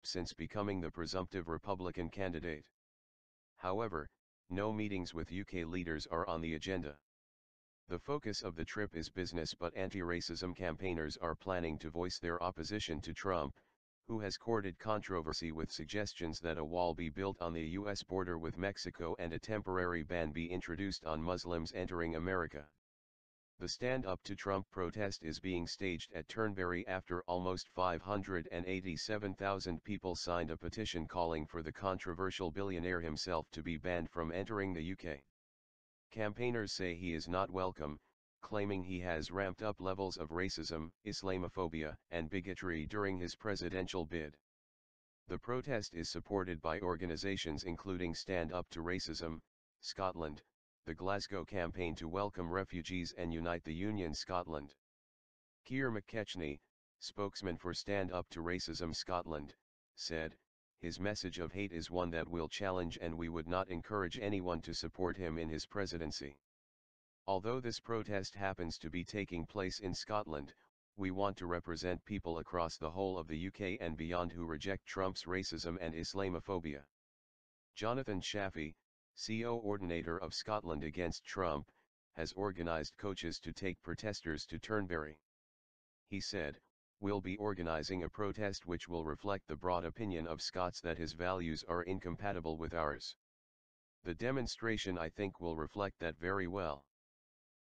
since becoming the presumptive Republican candidate. However, no meetings with UK leaders are on the agenda. The focus of the trip is business, but anti-racism campaigners are planning to voice their opposition to Trump, who has courted controversy with suggestions that a wall be built on the U.S. border with Mexico and a temporary ban be introduced on Muslims entering America. The Stand Up to Trump protest is being staged at Turnberry after almost 587,000 people signed a petition calling for the controversial billionaire himself to be banned from entering the UK. Campaigners say he is not welcome, claiming he has ramped up levels of racism, Islamophobia, and bigotry during his presidential bid. The protest is supported by organisations including Stand Up to Racism, Scotland, the Glasgow Campaign to Welcome Refugees, and Unite the Union Scotland. Keir McKechnie, spokesman for Stand Up to Racism Scotland, said, "His message of hate is one that we'll challenge, and we would not encourage anyone to support him in his presidency. Although this protest happens to be taking place in Scotland, we want to represent people across the whole of the UK and beyond who reject Trump's racism and Islamophobia." Jonathan Shafi, coordinator of Scotland Against Trump, has organised coaches to take protesters to Turnberry. He said, "We'll be organising a protest which will reflect the broad opinion of Scots that his values are incompatible with ours. The demonstration, I think, will reflect that very well."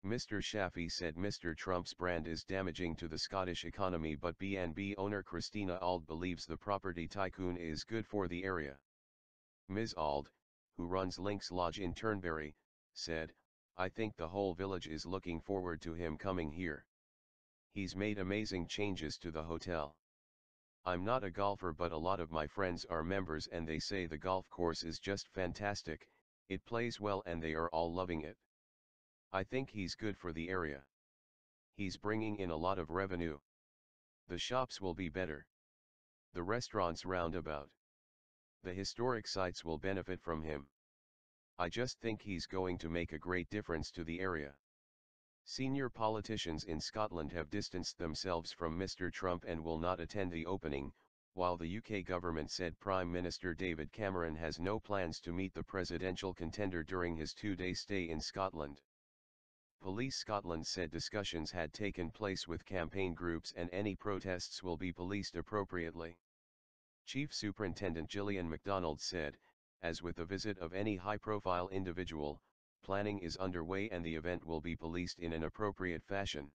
Mr. Shafi said Mr. Trump's brand is damaging to the Scottish economy, but B&B owner Christina Auld believes the property tycoon is good for the area. Ms. Auld, who runs Lynx Lodge in Turnberry, said, "I think the whole village is looking forward to him coming here. He's made amazing changes to the hotel. I'm not a golfer, but a lot of my friends are members and they say the golf course is just fantastic, it plays well and they are all loving it. I think he's good for the area. He's bringing in a lot of revenue. The shops will be better. The restaurants roundabout. The historic sites will benefit from him. I just think he's going to make a great difference to the area." Senior politicians in Scotland have distanced themselves from Mr. Trump and will not attend the opening, while the UK government said Prime Minister David Cameron has no plans to meet the presidential contender during his two-day stay in Scotland. Police Scotland said discussions had taken place with campaign groups and any protests will be policed appropriately. Chief Superintendent Gillian MacDonald said, "As with the visit of any high-profile individual, planning is underway and the event will be policed in an appropriate fashion.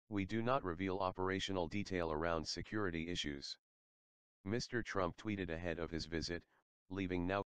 We do not reveal operational detail around security issues." Mr. Trump tweeted ahead of his visit, "Leaving now.